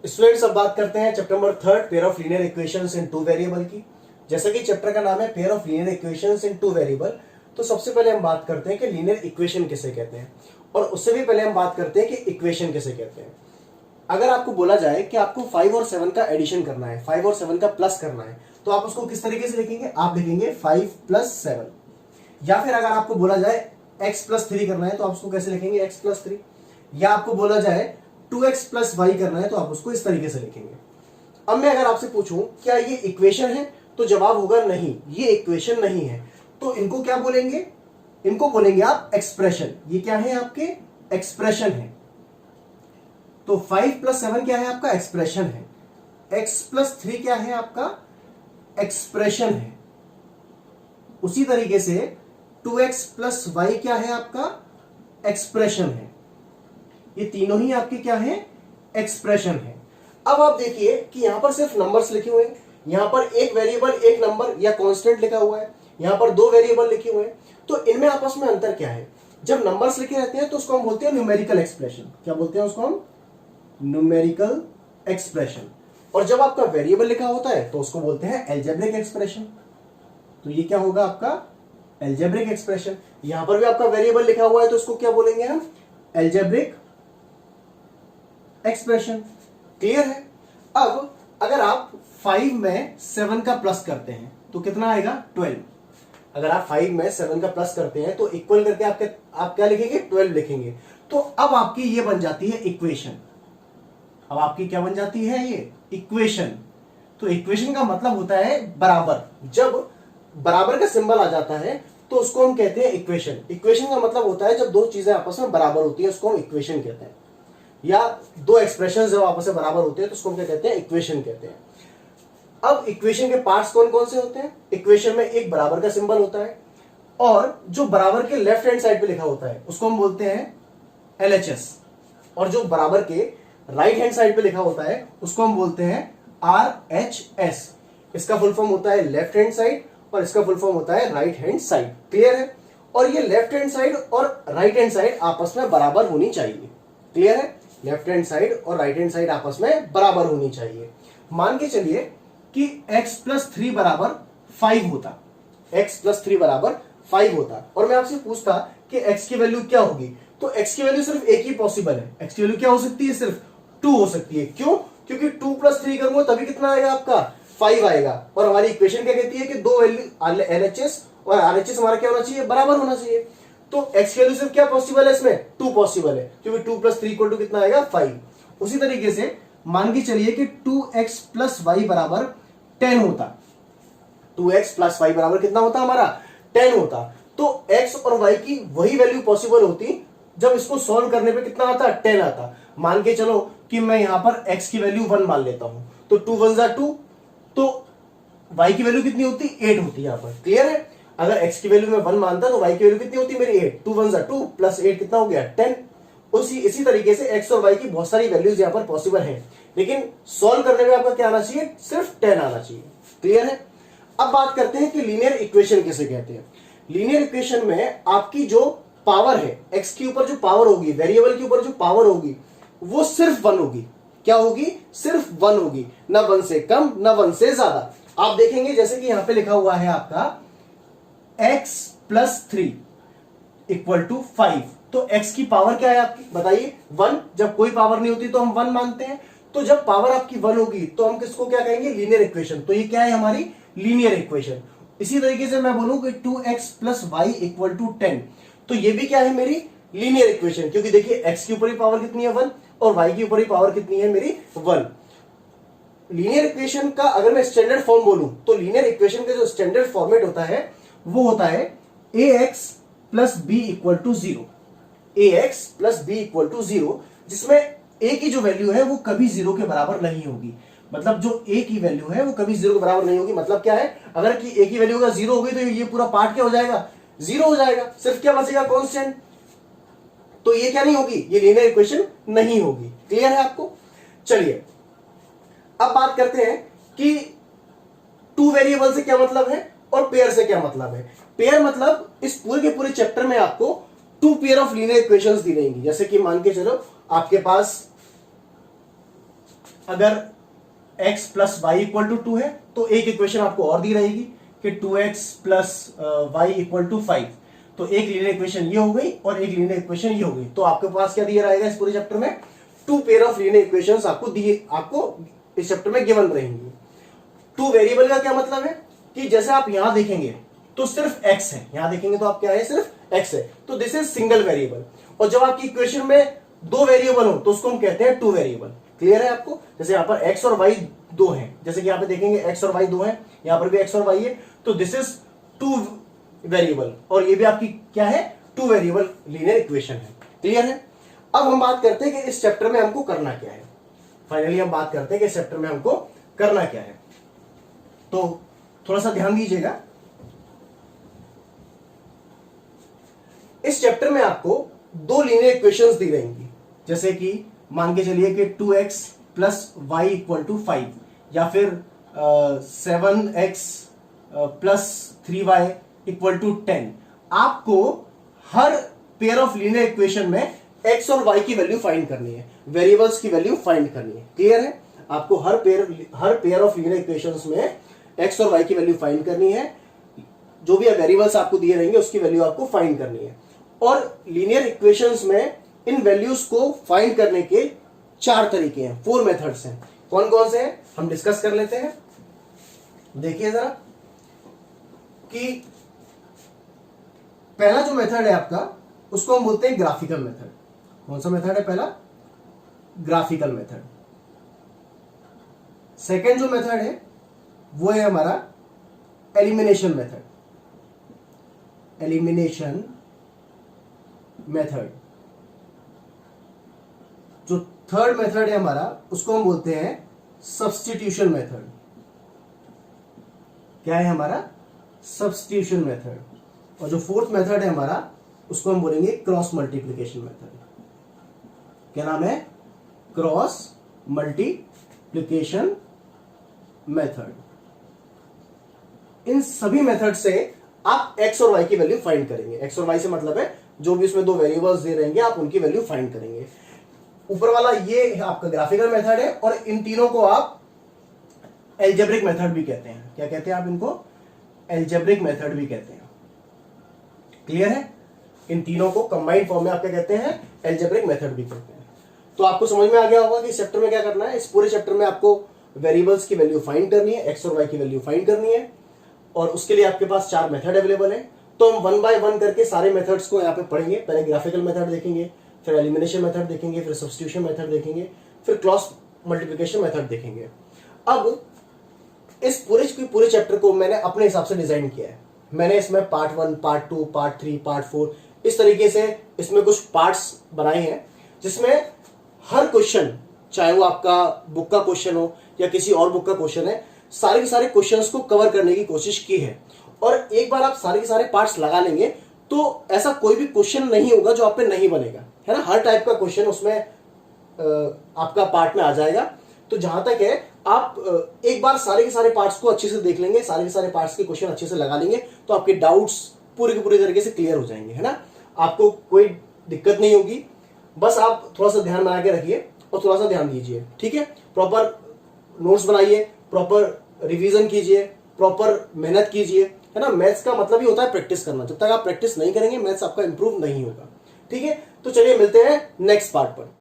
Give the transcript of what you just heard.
Students, अब बात करते हैं chapter number 3 pair of linear equations in two variable की। जैसा कि चैप्टर का नाम है pair of linear equations in two variable, तो सबसे पहले हम बात करते हैं कि लीनियर इक्वेशन किसे कहते हैं, और उससे भी पहले हम बात करते हैं कि इक्वेशन किसे कहते हैं। अगर आपको बोला जाए कि आपको 5 और 7 का एडिशन करना है, 5 और 7 का प्लस करना है, तो आप उसको किस तरीके से लिखेंगे? आप लिखेंगे 5 + 7। या फिर अगर आपको बोला जाए x + 3 करना है, तो आप उसको कैसे लिखेंगे? x + 3। या आपको बोला जाए 2x + y करना है, तो आप उसको इस तरीके से लिखेंगे। अब मैं अगर आपसे पूछूं क्या ये इक्वेशन है, तो जवाब होगा नहीं, ये इक्वेशन नहीं है। तो इनको क्या बोलेंगे? इनको बोलेंगे आप एक्सप्रेशन। ये क्या है? आपके एक्सप्रेशन है। तो 5 + 7 क्या है? आपका एक्सप्रेशन है। x + 3 क्या है? आपका एक्सप्रेशन है। उसी तरीके से 2x + y क्या है? आपका एक्सप्रेशन है। ये तीनों ही आपके क्या है? एक्सप्रेशन है। अब आप देखिए कि यहां पर सिर्फ नंबर्स लिखे हुए हैं, यहां पर एक वेरिएबल एक नंबर या कांस्टेंट लिखा हुआ है, यहां पर दो वेरिएबल लिखे हुए हैं। तो इनमें आपस में अंतर क्या है? जब नंबर्स लिखे रहते हैं तो उसको हम बोलते हैं न्यूमेरिकल एक्सप्रेशन। क्या बोलते हैं उसको हम? Numerical expression. और जब आपका वेरिएबल लिखा होता है तो उसको बोलते हैं अलजेब्रिक एक्सप्रेशन। तो ये क्या होगा? आपका अलजेब्रिक एक्सप्रेशन। यहां पर भी आपका वेरिएबल लिखा हुआ है तो उसको क्या बोलेंगे हम? Algebraic expression. क्लियर है? अब अगर आप 5 में 7 का प्लस करते हैं तो कितना आएगा? 12। अगर आप 5 में 7 का प्लस करते हैं तो इक्वल करके आप क्या लिखेंगे? 12 लिखेंगे। तो अब आपकी ये बन जाती है इक्वेशन। अब आपकी क्या बन जाती है? ये इक्वेशन। तो इक्वेशन का मतलब होता है बराबर। जब बराबर का सिंबल आ जाता है तो उसको हम कहते हैं इक्वेशन। इक्वेशन का मतलब होता है जब दो चीजें आपस में बराबर होती है उसको हम इक्वेशन कहते हैं, या दो एक्सप्रेशन जब आपस में बराबर होते हैं तो उसको हम क्या कहते हैं? इक्वेशन कहते हैं। अब इक्वेशन के पार्ट्स कौन कौन से होते हैं? इक्वेशन में एक बराबर का सिंबल होता है, और जो बराबर के लेफ्ट हैंड साइड पे लिखा होता है उसको हम बोलते हैं LHS, और जो बराबर के राइट हैंड साइड पे लिखा होता है उसको हम बोलते हैं RHS। इसका फुल फॉर्म होता है लेफ्ट हैंड साइड और इसका फुल फॉर्म होता है राइट हैंड साइड। क्लियर है? और ये लेफ्ट हैंड साइड और राइट हैंड साइड आपस में बराबर होनी चाहिए। क्लियर है? लेफ्ट हैंड साइड और राइट हैंड साइड आपस में बराबर होनी चाहिए। मान के चलिए कि x + 3 = 5 होता, x + 3 = 5 होता, और मैं आपसे पूछता कि x की वैल्यू क्या होगी, तो x की वैल्यू सिर्फ एक ही पॉसिबल है। x की वैल्यू क्या हो सकती है? सिर्फ 2 हो सकती है। क्यों? क्योंकि 2 + 3 करूंगा तभी कितना आएगा? आपका 5 आएगा। और हमारी इक्वेशन क्या कहती है कि दो वैल्यू LHS और RHS हमारा क्या होना चाहिए? बराबर होना चाहिए। तो x की वैल्यू सिर्फ क्या पॉसिबल है? इसमें 2 पॉसिबल है, क्योंकि 2 + 3 = कितना आएगा? 5। उसी तरीके से मान के चलिए कि 2x + y = 10 होता। 2x + y = कितना होता हमारा? 10 होता। तो x और y की वही वैल्यू पॉसिबल होती जब इसको सॉल्व करने पे कितना आता? 10 आता। मान के चलो कि मैं यहां पर x की वैल्यू 1 मान लेता हूं, तो 2 × 1 = 2, तो y की वैल्यू कितनी होती? 8 होती है यहां पर। क्लियर है? अगर x की वैल्यू में 1 मानता तो y की वैल्यू कितनी होती? मेरी 8। 2 × 1 = 2 + 8 कितना हो गया? 10। इसी तरीके से x और y की बहुत सारी वैल्यूज यहां पर पॉसिबल है, लेकिन सॉल्व करने में आपका क्या आना चाहिए? सिर्फ 10 आना चाहिए। क्लियर है? अब बात करते हैं कि लीनियर इक्वेशन किसे कहते हैं। लीनियर इक्वेशन में आपकी जो पावर है, x के ऊपर जो पावर होगी, वेरिएबल के ऊपर जो पावर होगी, वो सिर्फ 1 होगी। क्या होगी? सिर्फ 1 होगी, ना 1 से कम ना 1 से ज्यादा। आप देखेंगे जैसे कि यहां पे लिखा हुआ है आपका x + 3 = 5, तो x की पावर क्या है आपकी? बताइए। 1। जब कोई पावर नहीं होती तो हम 1 मानते हैं, तो जब पावर आपकी 1 होगी तो हम किसको क्या कहेंगे? Linear equation. तो ये क्या है? हमारी लीनियर इक्वेशन। इसी तरीके से मैं बोलूं कि 2x + y = 10, तो ये भी क्या है? मेरी लीनियर इक्वेशन, क्योंकि देखिए x के ऊपर ही पावर कितनी है? 1, और y के ऊपर ही पावर कितनी है? मेरी 1। लीनियर इक्वेशन का अगर मैं स्टैंडर्ड फॉर्म बोलूं तो लीनियर इक्वेशन का जो स्टैंडर्ड फॉर्मेट होता है वो होता है ax + b = 0। ax + b = 0, जिसमें a की जो वैल्यू है वो कभी 0 के बराबर नहीं होगी। मतलब जो a की वैल्यू है वो कभी 0 के बराबर नहीं होगी। मतलब क्या है? अगर कि a की वैल्यू का 0 होगी तो ये पूरा पार्ट क्या हो जाएगा? 0 हो जाएगा। सिर्फ क्या बचेगा? कांस्टेंट। तो ये क्या नहीं होगी? ये लीनियर इक्वेशन नहीं होगी। क्लियर है आपको? चलिए अब बात करते हैं कि टू वेरिएबल से क्या मतलब है और पेयर से क्या मतलब है। पेयर मतलब इस पूरे के पूरे चैप्टर में आपको two pair of linear equations दी रहेंगी। जैसे कि मान के चलो आपके पास अगर x plus y equal to 2 है तो एक इक्वेशन आपको और दी रहेगी कि 2x plus y equal to 5। तो एक लीनियर इक्वेशन ये हो गई और एक लीनियर इक्वेशन ये हो गई। तो आपके पास क्या दिया रहेगा इस पूरे चैप्टर में? Two pair of linear equations आपको इस चैप्टर में गिवन रहेंगी। टू वेरिएबल का क्या मतलब है कि जैसे आप यहां देखेंगे तो सिर्फ x है, यहां देखेंगे तो आप क्या है, सिर्फ x है, तो दिस इज सिंगल वेरिएबल। और जब आपकी इक्वेशन में दो वेरिएबल हो तो उसको हम कहते हैं टू वेरिएबल। क्लियर है आपको? जैसे यहां पर x और y दो हैं, जैसे कि यहां पे देखेंगे x और y दो हैं, यहां पर भी x और y है, तो दिस इज टू वेरिएबल। और ये भी आपकी क्या है, टू वेरिएबल लीनियर इक्वेशन है। क्लियर है? अब हम बात करते हैं कि इस चैप्टर में हमको करना क्या है। फाइनली हम बात करते हैं कि इस चैप्टर में हमको करना क्या है। तो थोड़ा सा ध्यान दीजिएगा, इस चैप्टर में आपको दो लीनियर इक्वेशंस दी रहेंगी। जैसे कि मान के चलिए कि 2x plus y equal to 5 या फिर 7x plus 3y equal to 10। आपको हर पेयर ऑफ लीनियर इक्वेशन में x और y की वैल्यू फाइंड करनी है, वेरिएबल्स की वैल्यू फाइंड करनी है। क्लियर है? आपको हर पेयर ऑफ लीनियर इक्वेशंस में x और y की वैल्यू फाइंड करनी है। जो भी वेरिएबल्स आपको दिए रहेंगे उसकी वैल्यू आपको फाइंड करनी है। और लीनियर इक्वेशंस में इन वैल्यूज को फाइंड करने के चार तरीके हैं, 4 मेथड्स हैं। कौन कौन से हैं हम डिस्कस कर लेते हैं। देखिए जरा कि पहला जो मेथड है आपका उसको हम बोलते हैं ग्राफिकल मेथड। कौन सा मेथड है पहला? Graphical method. सेकेंड जो मेथड है वो है हमारा एलिमिनेशन मेथड। Elimination method. जो थर्ड मेथड है हमारा उसको हम बोलते हैं सब्स्टिट्यूशन मेथड। क्या है हमारा? Substitution method. और जो फोर्थ मेथड है हमारा उसको हम बोलेंगे क्रॉस मल्टीप्लिकेशन मेथड। क्या नाम है? Cross multiplication method. इन सभी मेथड से आप x और y की वैल्यू फाइंड करेंगे। x और y से मतलब है जो भी उसमें दो वेरिएबल्स दे रहेंगे आप उनकी वैल्यू फाइंड करेंगे। ऊपर वाला ये आपका ग्राफिकल मेथड है और इन तीनों को आप एल्जेब्रिक मेथड भी कहते हैं। क्या कहते हैं आप इनको? एल्जेब्रिक मेथड भी कहते हैं। क्लियर है? इन तीनों को कंबाइंड फॉर्म में आप क्या कहते हैं? एल्जेब्रिक मेथड भी कहते हैं। तो आपको समझ में आ गया होगा कि इस चैप्टर में क्या करना है। इस पूरे चैप्टर में आपको वेरिएबल्स की वैल्यू फाइंड करनी है, x और y की वैल्यू फाइंड करनी है, और उसके लिए आपके पास 4 मेथड अवेलेबल है। तो हम 1 बाय 1 करके सारे मेथड्स को यहाँ पे पढ़ेंगे। पहले ग्राफिकल मेथड देखेंगे, फिर एलिमिनेशन मेथड देखेंगे, फिर सब्स्टिट्यूशन मेथड देखेंगे, फिर क्रॉस मल्टीप्लिकेशन मेथड देखेंगे। अब इस पूरे चैप्टर को मैंने अपने हिसाब से डिजाइन किया है। मैंने इसमें पार्ट 1, पार्ट 2, पार्ट 3, पार्ट 4 इस तरीके से इसमें कुछ पार्ट्स बनाए हैं, जिसमें हर क्वेश्चन, चाहे वो आपका बुक का क्वेश्चन हो या किसी और बुक का क्वेश्चन है, सारे के सारे क्वेश्चंस को कवर करने की कोशिश की है। और एक बार आप सारे के सारे पार्ट्स लगा लेंगे तो ऐसा कोई भी क्वेश्चन नहीं होगा जो आप पे नहीं बनेगा, है ना। हर टाइप का क्वेश्चन उसमें आपका पार्ट में आ जाएगा। तो जहां तक है आप एक बार सारे के सारे पार्ट्स को अच्छे से देख लेंगे, सारे के सारे पार्ट्स के क्वेश्चन अच्छे से लगा लेंगे, तो आपके डाउट्स पूरे के पूरे तरीके से क्लियर हो जाएंगे, है ना। आपको कोई दिक्कत नहीं होगी। बस आप थोड़ा सा ध्यान बना के रखिए और थोड़ा सा ध्यान दीजिए, ठीक है। प्रॉपर नोट्स बनाइए, प्रॉपर रिवीजन कीजिए, प्रॉपर मेहनत कीजिए, है ना। मैथ्स का मतलब ही होता है प्रैक्टिस करना। जब तक आप प्रैक्टिस नहीं करेंगे मैथ्स आपका इंप्रूव नहीं होगा, ठीक है। तो चलिए मिलते हैं नेक्स्ट पार्ट पर।